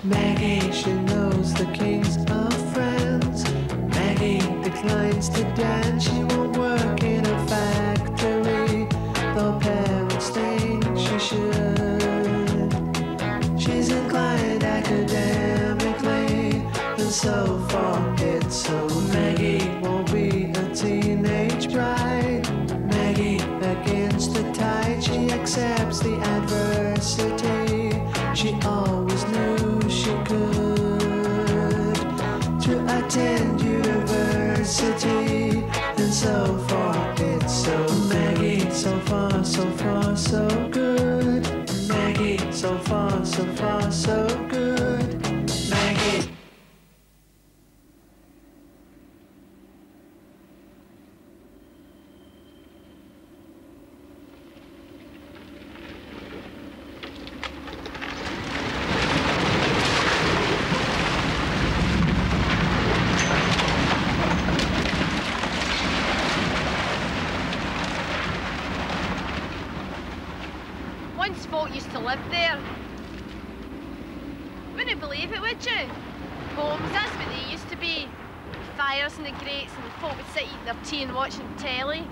Maggie, she knows the kings are friends. Maggie declines to dance. She won't work in a factory, though parents think she should. She's inclined academically, and so far it's so. Maggie won't be a teenage bride. Maggie against the tide, she accepts the adversity. She always knew she could to attend university, and so far it's so. Maggie, so far, so far, so good. Maggie, so far, so far, so good. Maggie. Once folk used to live there. Wouldn't believe it, would you? Homes, that's what they used to be. Fires in the grates, and the folk would sit eating their tea and watching telly.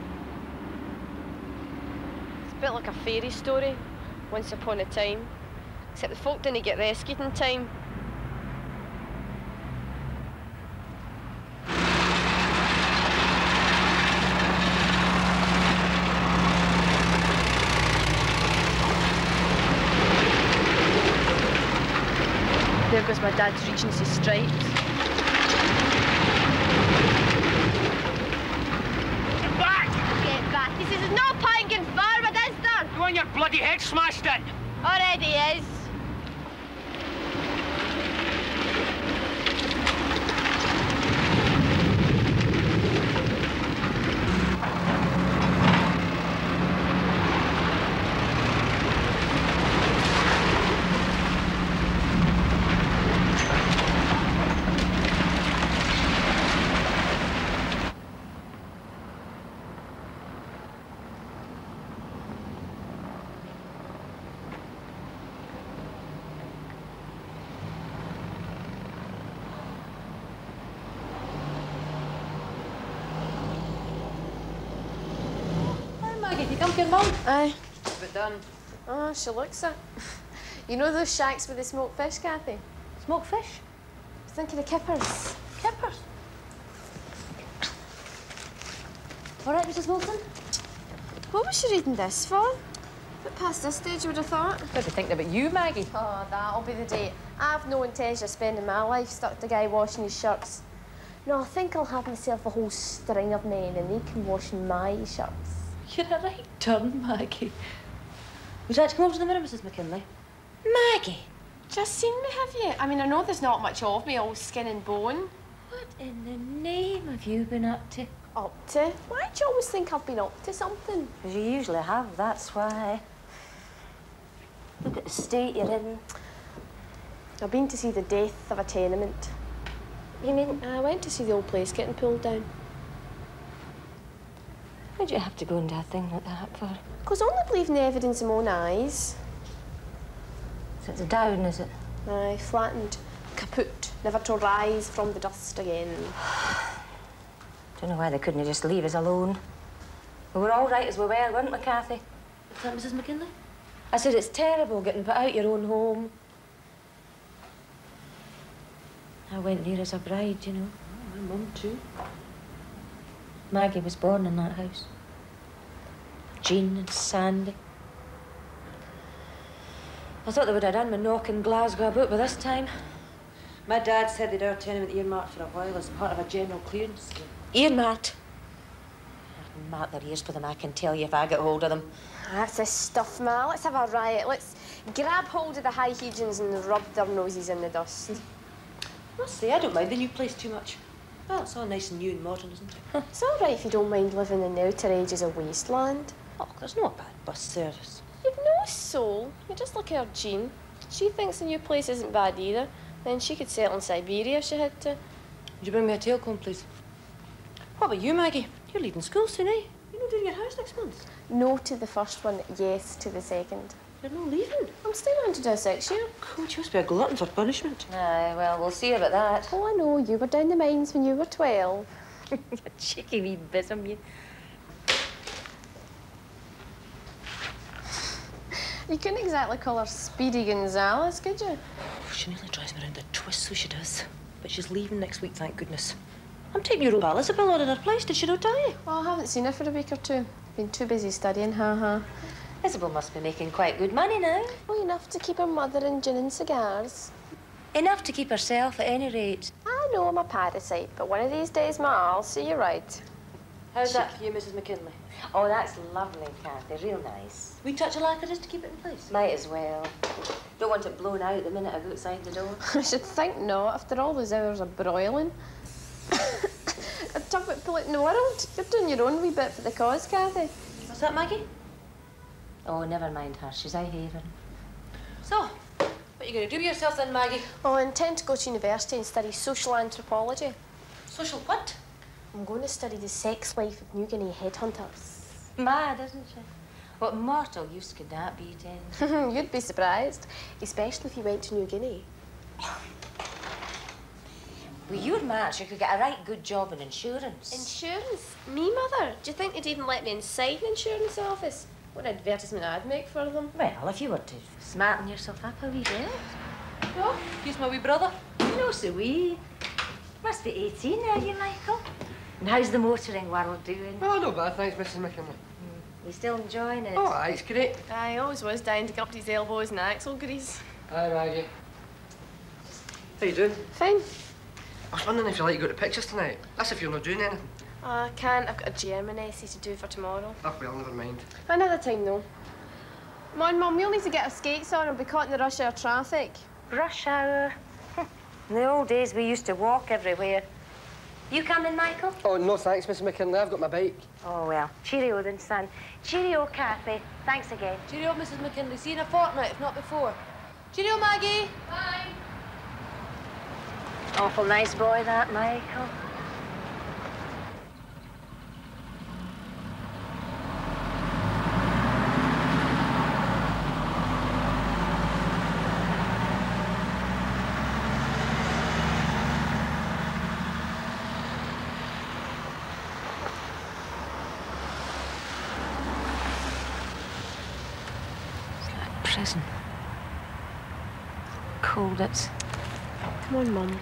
It's a bit like a fairy story, once upon a time. Except the folk didn't get rescued in time. There goes my dad's Regency stripes. Get back! Get back. He says there's no point going forward, is there? You want your bloody head smashed in? Already is. Maggie, you come to your mum? Aye. But done. Oh, she looks it. You know those shacks where they smoke fish, Kathy? Smoke fish? I was thinking of kippers. Kippers? All right, Mrs. Wilson? What was she reading this for? But past this stage, you would have thought. What are thinking about you, Maggie? Oh, that'll be the day. I've no intention of spending my life stuck to the guy washing his shirts. No, I think I'll have myself a whole string of men and they can wash my shirts. You're a right turn, Maggie. Would you like to come over to the mirror, Mrs. McKinley? Maggie! Just seen me, have you? I mean, I know there's not much of me, all skin and bone. What in the name have you been up to? Up to? Why do you always think I've been up to something? Because you usually have, that's why. Look at the state you're in. I've been to see the death of a tenement. You mean? I went to see the old place getting pulled down. Why'd you have to go into a thing like that for? Because I only believe in the evidence of my own eyes. So it's down, is it? Aye, flattened, kaput, never to rise from the dust again. Don't know why they couldn't just leave us alone. We were all right as we were, weren't we, Kathy? Is that Mrs. McKinley? I said it's terrible getting put out your own home. I went there as a bride, you know. Oh, my mum too. Maggie was born in that house. Jean and Sandy. I thought they would have done my knock in Glasgow about by this time. My dad said they'd our tenement earmarked for a while as part of a general clearance. Earmarked? I'd mark their ears for them, I can tell you, if I get hold of them. That's the stuff, Ma. Let's have a riot. Let's grab hold of the high Hegians and rub their noses in the dust. Honestly, I don't mind the new place too much. Well, it's all nice and new and modern, isn't it? It's all right if you don't mind living in the outer edges of wasteland. Oh, there's no bad bus service. You've no soul. You just look at her Jean. She thinks the new place isn't bad either. Then she could settle in Siberia if she had to. Would you bring me a tail comb, please? What about you, Maggie? You're leaving school soon, eh? You're not doing your house next month. No to the first one, yes to the second. You're not leaving. I'm staying on to do a 6 year. God, you must be a glutton for punishment. Aye, well, we'll see about that. Oh, I know. You were down the mines when you were 12. You cheeky wee bit of you. You couldn't exactly call her Speedy Gonzales, could you? She nearly drives me around a twist, so she does. But she's leaving next week, thank goodness. I'm taking your old pal Isabel on in her place. Did she not tell you? Well, I haven't seen her for a week or two. Been too busy studying, ha. Isabel must be making quite good money now. Well, enough to keep her mother in gin and cigars. Enough to keep herself, at any rate. I know I'm a parasite, but one of these days, Ma, I'll see you right. How's that for you, Mrs. McKinley? Oh, that's lovely, Kathy. Real nice. We touch a lacquer just to keep it in place. Might as well. Don't want it blown out the minute I go outside the door. I should think not, after all those hours of broiling. Talk about polluting the world. You're doing your own wee bit for the cause, Kathy. What's that, Maggie? Oh, never mind her. She's out haven. So, what are you going to do with yourself then, Maggie? Well, I intend to go to university and study social anthropology. Social what? I'm going to study the sex life of New Guinea headhunters. Mad, isn't she? What mortal use could that be, Ten? You'd be surprised, especially if you went to New Guinea. With your match, you could get a right good job in insurance. Insurance? Me, Mother? Do you think they'd even let me inside an insurance office? What advertisement I'd make for them? Well, if you were to smarten yourself up a wee bit. Oh, he's my wee brother. No, so wee. Must be 18 now, you, Michael. And how's the motoring world doing? Oh, no bad, thanks, Mrs. McKinley. You still enjoying it? Oh, aye, it's great. I always was dying to get up to his elbows in axle grease. Aye, Maggie. How you doing? Fine. I was wondering if you'd like to go to pictures tonight. That's if you're not doing anything. I can't. I've got a German essay to do for tomorrow. Oh, well, never mind. Another time, though. Come on, Mum, we'll need to get our skates on and be caught in the rush hour traffic. Rush hour. In the old days, we used to walk everywhere. You coming, Michael? Oh, no thanks, Mrs. McKinley. I've got my bike. Oh, well. Cheerio then, son. Cheerio, Kathy. Thanks again. Cheerio, Mrs. McKinley. See you in a fortnight, if not before. Cheerio, Maggie. Bye. Awful nice boy, that, Michael. Prison. Cold, it's... Come on, Mum.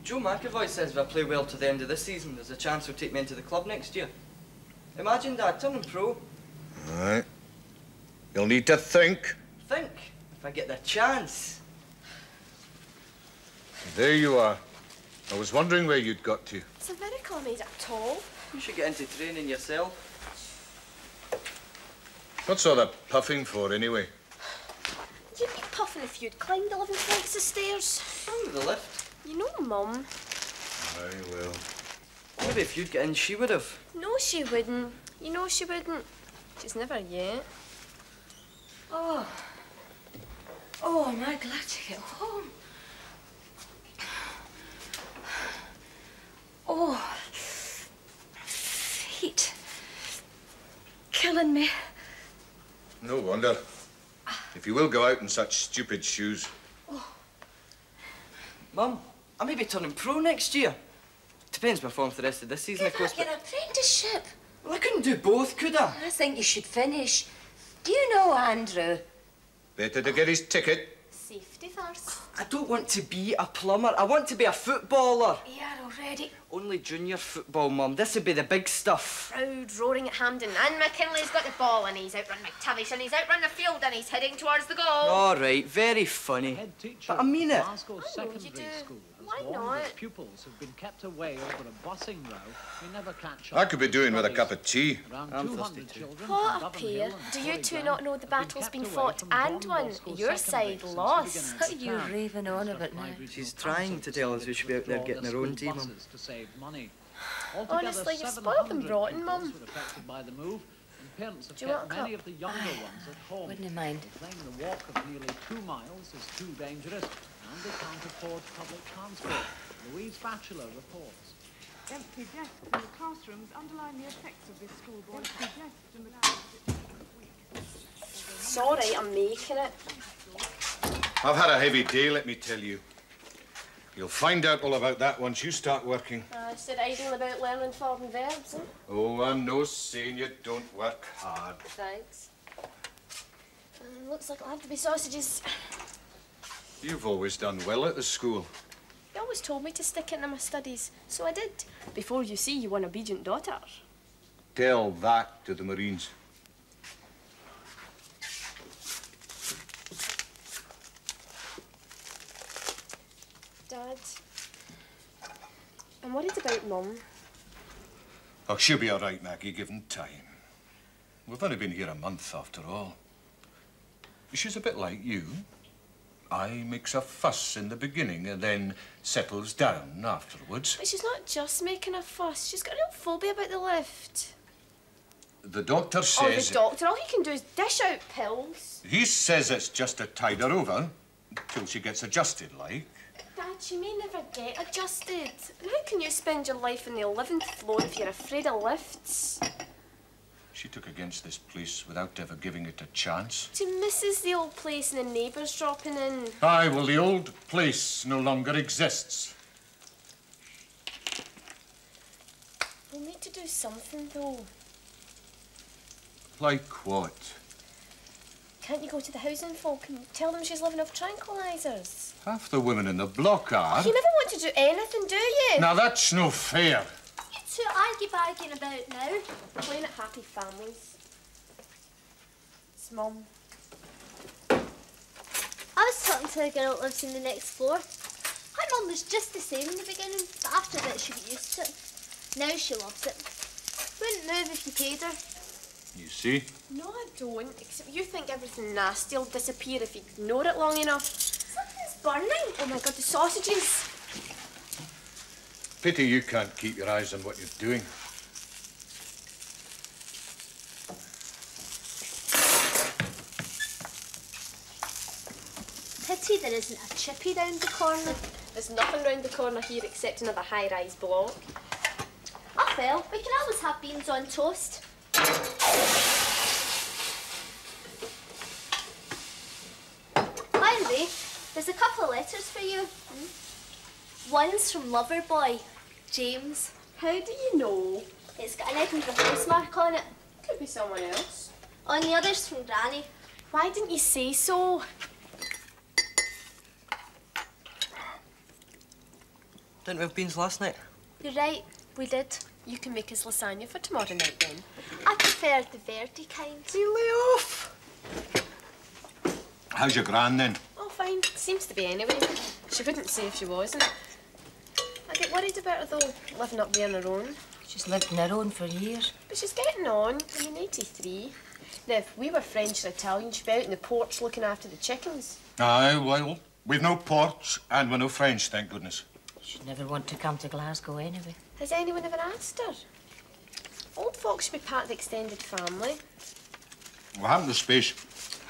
Joe McAvoy says if I play well to the end of this season, there's a chance he'll take me into the club next year. Imagine that, turning pro. All right. You'll need to think. Think, if I get the chance. There you are. I was wondering where you'd got to. It's a miracle I made it at all. You should get into training yourself. What's all that puffing for, anyway? You'd be puffing if you'd climbed 11 flights of stairs. Oh, the lift. You know, Mum. I will. Maybe if you'd get in, she would have. No, she wouldn't. You know she wouldn't. She's never yet. Oh. Oh, am I glad to get home. Oh. Feet. Killing me. No wonder. If you will go out in such stupid shoes. Mum, I may be turning pro next year. Depends my form for the rest of this season, of course, Get an apprenticeship. Well, I couldn't do both, could I? I think you should finish. Do you know, Andrew? Better to get his ticket. Safety first. I don't want to be a plumber. I want to be a footballer. You are already. Only junior football, Mum. This would be the big stuff. Proud, roaring at Hampden. And McKinley's got the ball and he's outrun McTavish and he's outrun the field and he's heading towards the goal. All right, very funny. Head teacher But I mean it. Glasgow I know you Secondary do. School has Why warned not? his pupils have been kept away over a busing row. They never catch up. I could be doing with a cup of tea. Around I'm 200 thirsty too. children What from up Dublin here? Hill and Do you two Corrigan not know the have battle's kept been away fought from and Don won? Bosco Your Secondary side since the lost. beginning What of are you term. raving on about now? She's trying to tell us we should be out there getting our own tea, Mum. To save money. Honestly, you've spoiled them rotten, Mum. Were affected by the move, And parents have Do you want kept a cup? many of the younger ones at home. Wouldn't mind. Claiming the walk of nearly 2 miles is too dangerous and they can't afford public transport. Louise Batchelor reports. Empty desks in the classrooms underline the effects of this schoolboy. Empty desks in the classrooms. It's all right, I'm making it. I've had a heavy day, let me tell you. You'll find out all about that once you start working. Instead of idling about learning foreign verbs, eh? Oh, I'm no saying you don't work hard. Thanks. Looks like it'll have to be sausages. You've always done well at the school. You always told me to stick into my studies, so I did. Before you see you one obedient daughter. Tell that to the Marines. Dad, I'm worried about Mum. Oh, she'll be all right, Maggie, given time. We've only been here a month, after all. She's a bit like you. I makes a fuss in the beginning and then settles down afterwards. But she's not just making a fuss. She's got a real phobia about the lift. The doctor Oh, says... the doctor. All he can do is dish out pills. He says it's just to tide her over till she gets adjusted, like. Dad, she may never get adjusted. And how can you spend your life on the 11th floor if you're afraid of lifts? She took against this place without ever giving it a chance. She misses the old place and the neighbours dropping in. Aye, well, the old place no longer exists. We'll need to do something, though. Like what? Can't you go to the housing folk and tell them she's living off tranquilizers? Half the women in the block are. You never want to do anything, do you? Now, that's no fair. You two argy-bargying about now. Playing at happy families. It's Mum. I was talking to a girl that lives in the next floor. Her mum was just the same in the beginning, but after that she got used to it. Now she loves it. Wouldn't move if you paid her. You see? No, I don't. Except you think everything nasty will disappear if you ignore it long enough. Something's burning. Oh my God, the sausages. Pity you can't keep your eyes on what you're doing. Pity there isn't a chippy round the corner. There's nothing round the corner here except another high-rise block. Oh well, we can always have beans on toast. By the way, there's a couple of letters for you. One's from Loverboy, James. How do you know? It's got an Edinburgh postmark on it. Could be someone else. On the other's from Granny. Why didn't you say so? Didn't we have beans last night? You're right, we did. You can make us lasagna for tomorrow night then. I prefer the Verdi kind. You lay off. How's your gran, then? Oh, fine. Seems to be anyway. She wouldn't say if she wasn't. I get worried about her though, living up there on her own. She's lived on her own for years. But she's getting on. I mean, 83. Now, if we were French or Italian, she'd be out in the porch looking after the chickens. Aye, well, we've no porch and we're no French, thank goodness. She'd never want to come to Glasgow anyway. Has anyone ever asked her? Old folks should be part of the extended family. We haven't the space.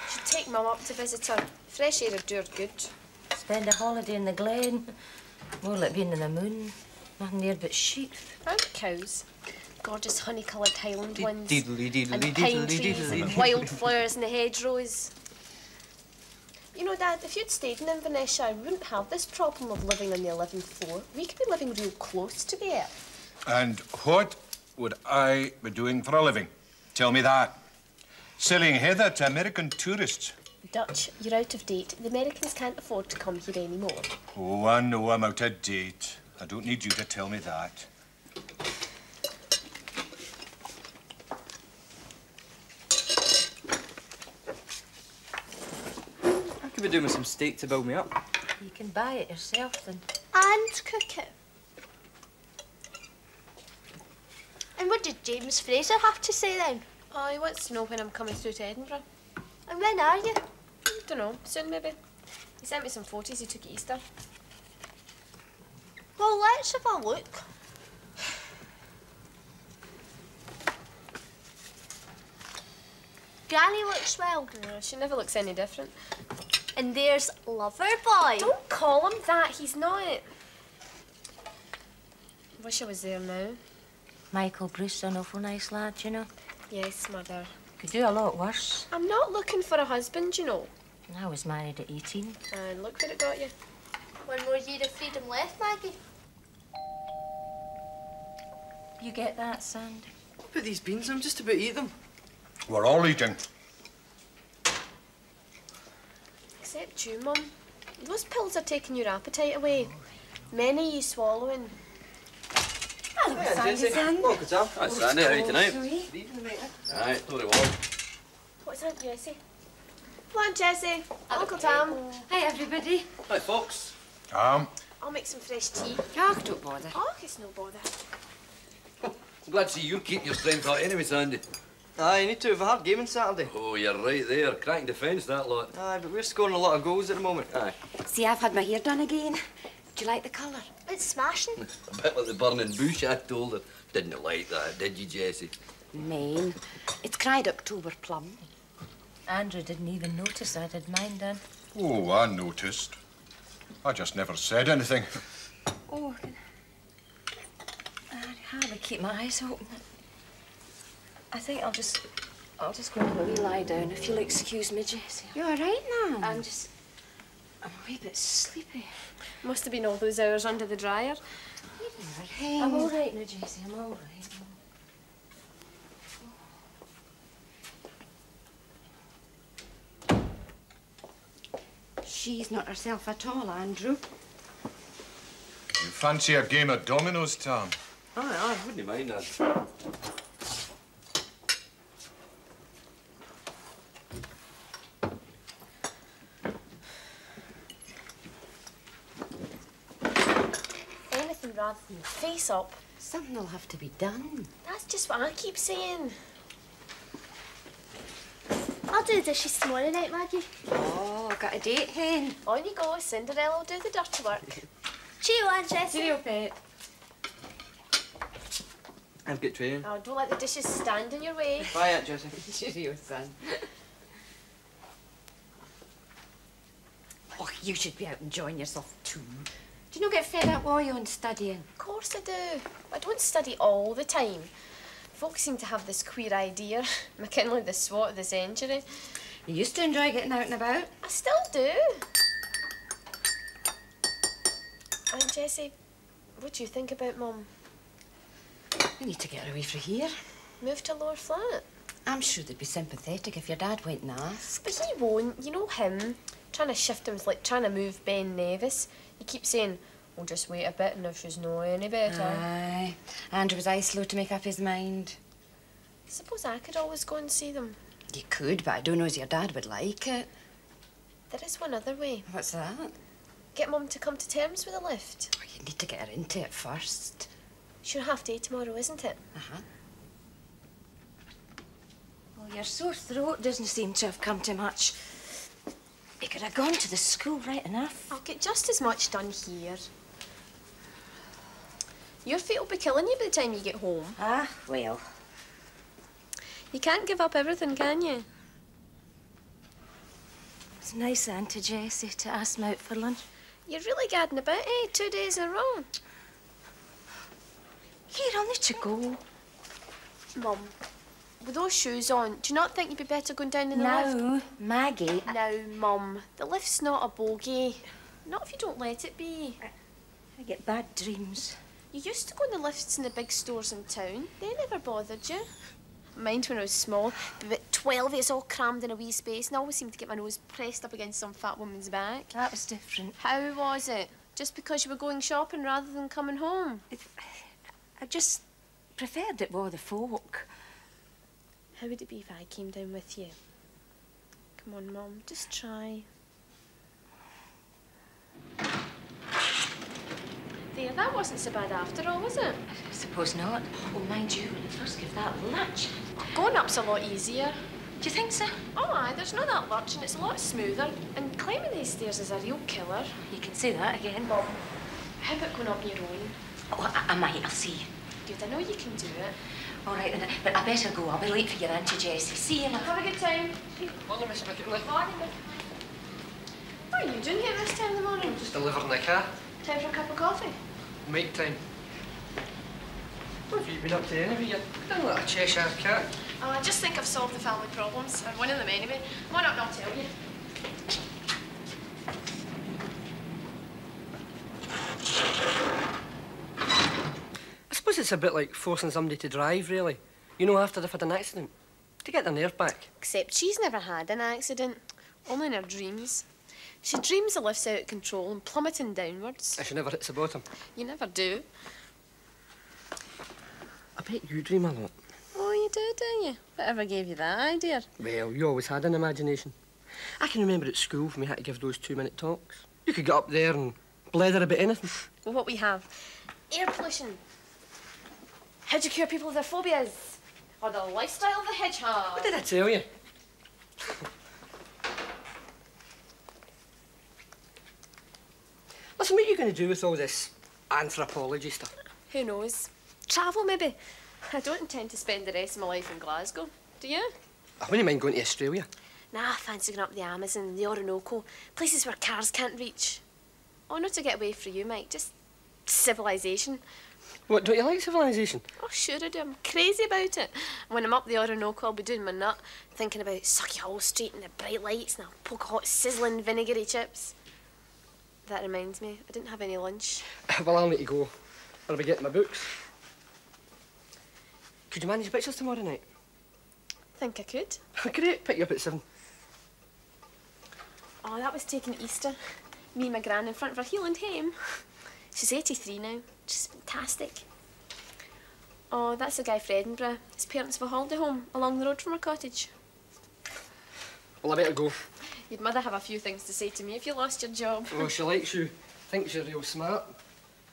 Should take Mum up to visit her. Fresh air would do her good. Spend a holiday in the glen. More like being in the moon. Nothing there but sheep. And cows. Gorgeous honey-coloured Highland ones. Deedly, deedly, And deedly, pine trees deedly. and wildflowers in the hedgerows. You know, Dad, if you'd stayed in Inverness, I wouldn't have this problem of living on the 11th floor. We could be living real close to the earth. And what would I be doing for a living? Tell me that. Selling heather to American tourists. Dutch, you're out of date. The Americans can't afford to come here anymore. Oh, I know I'm out of date. I don't need you to tell me that. I could be doing with some steak to build me up. You can buy it yourself then. And cook it. And what did James Fraser have to say then? Oh, he wants to know when I'm coming through to Edinburgh. And when are you? I don't know, soon maybe. He sent me some photos he took at Easter. Well, let's have a look. Granny looks well. No, she never looks any different. And there's Loverboy. Don't call him that. He's not. Wish I was there now. Michael Bruce, an awful nice lad, you know. Yes, Mother. Could do a lot worse. I'm not looking for a husband, you know. I was married at 18. And look where it got you. One more year of freedom left, Maggie. You get that, Sandy? What about these beans? I'm just about to eat them. We're all eating. Except you, Mum. Those pills are taking your appetite away. Many you swallowing. Hello, Sandy. Welcome, Sam. Hi, Sandy. How are you tonight? Good evening, mate. Aye, thought it was. What's that, Jessie? Come on, Jessie. Uncle Tom. Hi, everybody. Hi, folks. Tom. I'll make some fresh tea. Oh, don't bother. Oh, it's no bother. I'm glad to see you keep your strength out anyway, Sandy. Aye, you need to have a hard game on Saturday. Oh, you're right there. Cracking defence, that lot. Aye, but we're scoring a lot of goals at the moment. Aye. See, I've had my hair done again. Do you like the colour? It's smashing. A bit like the burning bush, I told her. Didn't like that, did you, Jessie? Main. It's cried October plum. Andrew didn't even notice I did mine done. Oh, I noticed. I just never said anything. Oh, I hardly keep my eyes open. I think I'll just go and have a wee lie down, if you'll excuse me, Jessie. You all right now? I'm a wee bit sleepy. Must have been all those hours under the dryer. I'm all right now, Jessie, I'm all right. She's not herself at all, Andrew. You fancy a game of dominoes, Tom? Aye, wouldn't mind that. Anything rather than face up. Something'll have to be done. That's just what I keep saying. I'll do the dishes tomorrow night, Maggie. Oh, I've got a date, hen. On you go. Cinderella will do the dirty work. Cheerio, Aunt Jessie. Cheerio, pet. I've got training. Oh, don't let the dishes stand in your way. Bye, Aunt Jessie. Cheerio, son. Oh, you should be out enjoying yourself too. Do you not get fed up while you're on studying? Of course I do. I don't study all the time. Folks seem to have this queer idea. McKinley the swot of the century. You used to enjoy getting out and about. I still do. Aunt Jessie, what do you think about Mum? We need to get her away from here. Move to a lower flat? I'm sure they'd be sympathetic if your dad went and asked. But he won't. You know him. Trying to shift him's like trying to move Ben Nevis. He keeps saying, "We'll just wait a bit and if she's no any better." Aye. Andrew was aye slow to make up his mind. Suppose I could always go and see them. You could, but I don't know as your dad would like it. There is one other way. What's that? Get Mum to come to terms with the lift. Oh, you need to get her into it first. Sure, half day tomorrow, isn't it? Uh-huh. Well, your sore throat doesn't seem to have come to much. You could have gone to the school right enough. I'll get just as much done here. Your feet will be killing you by the time you get home. Ah, well. You can't give up everything, can you? It's nice, Auntie Jessie, to ask me out for lunch. You're really gadding about, eh? 2 days in a row. Here, I'll let you go. Mum, with those shoes on, do you not think you'd be better going down in the lift? Now, Maggie. Now, Mum, the lift's not a bogey. Not if you don't let it be. I get bad dreams. You used to go in the lifts in the big stores in town. They never bothered you. Mind when I was small, about 12 it's all crammed in a wee space, and I always seemed to get my nose pressed up against some fat woman's back. That was different. How was it? Just because you were going shopping rather than coming home? I just preferred it with the folk. How would it be if I came down with you? Come on, Mum, just try. There, that wasn't so bad after all, was it? I suppose not. Oh, mind you, when you first give that lunch. Going up's a lot easier. Do you think so? Oh, aye, there's not that lurch and it's a lot smoother. And climbing these stairs is a real killer. You can say that again. Mum, how about going up your own? Oh, I might. I'll see. Good, I know you can do it. All right, then, but I better go. I'll be late for your Auntie Jessie. See you, love. Have a good time. Morning, Miss McKinley. Morning. What are you doing here this time in the morning? Just delivering the car. Time for a cup of coffee? Make time. What have you been up to anyway? You're doing like a Cheshire cat. Oh, I just think I've solved the family problems. I'm one of them anyway. Why not not tell you? I suppose it's a bit like forcing somebody to drive, really. You know, after they've had an accident. To get their nerve back. Except she's never had an accident. Only in her dreams. She dreams the lift's out of control and plummeting downwards. And she never hits the bottom. You never do. I bet you dream a lot. Oh, you do you? Whatever gave you that idea? Well, you always had an imagination. I can remember at school when we had to give those 2-minute talks. You could get up there and blather about anything. Well, what we have? Air pollution. How do you cure people of their phobias? Or the lifestyle of the hedgehog? What did I tell you? Listen, what are you going to do with all this anthropology stuff? Who knows? Travel, maybe. I don't intend to spend the rest of my life in Glasgow. Do you? I wouldn't mind going to Australia. Nah, I fancy going up the Amazon, the Orinoco, places where cars can't reach. Oh, not to get away from you, Mike, just civilization. What, don't you like civilization? Oh, sure I do. I'm crazy about it. When I'm up the Orinoco, I'll be doing my nut, thinking about Sucky Hall Street and the bright lights and I'll poke hot, sizzling, vinegary chips. That reminds me, I didn't have any lunch. Well, I'll need to go. I'll be getting my books. Could you manage pictures tomorrow night? Think I could. Great, pick you up at 7. Oh, that was taken at Easter. Me and my gran in front of her Healand hame. She's 83 now. She's fantastic. Oh, that's the guy for Edinburgh. His parents have a holiday home along the road from our cottage. Well, I better go. You'd mother have a few things to say to me if you lost your job. Oh, she likes you. Thinks you're real smart.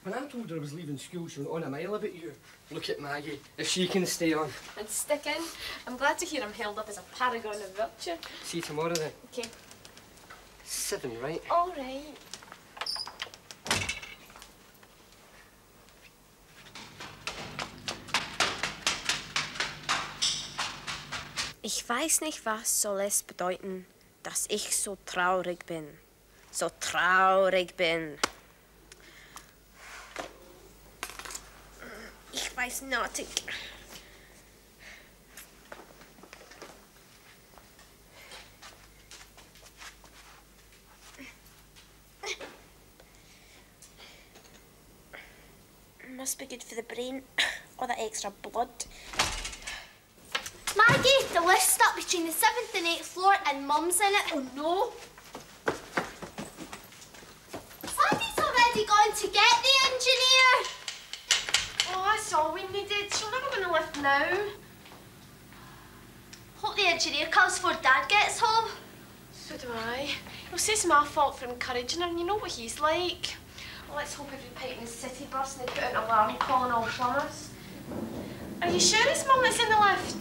When I told her I was leaving school, she went on a mile about you. Look at Maggie, if she can stay on. And stick in. I'm glad to hear I'm held up as a paragon of virtue. See you tomorrow then. Okay. 7, right? All right. Ich weiß nicht, was soll es bedeuten, dass ich so traurig bin. So traurig bin. Ich weiß nicht. Must be good for the brain. All that extra blood. Maggie, the lift's stuck between the 7th and 8th floor and Mum's in it. Oh no! Sandy's already gone to get the engineer. Oh, that's all we needed. She'll never win the lift now. Hope the engineer comes before Dad gets home. So do I. He'll say it's my fault for encouraging her, and you know what he's like. Well, let's hope every pipe in the city bursts and they put an alarm calling all plumbers. Are you sure it's Mum that's in the lift?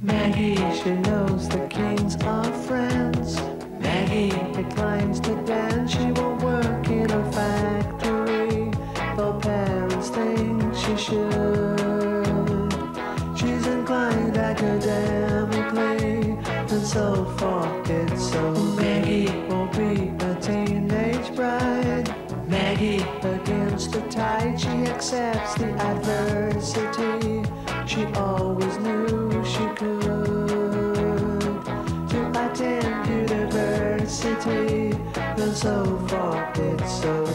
Maggie, she knows the kings are friends. Maggie declines to dance. She won't work in a factory, though parents think she should. She's inclined academically, and so forth it's so. Maggie won't be a teenage bride. Maggie against the tide, she accepts the adversity. She always knew she could to attend university, and so forth it's so.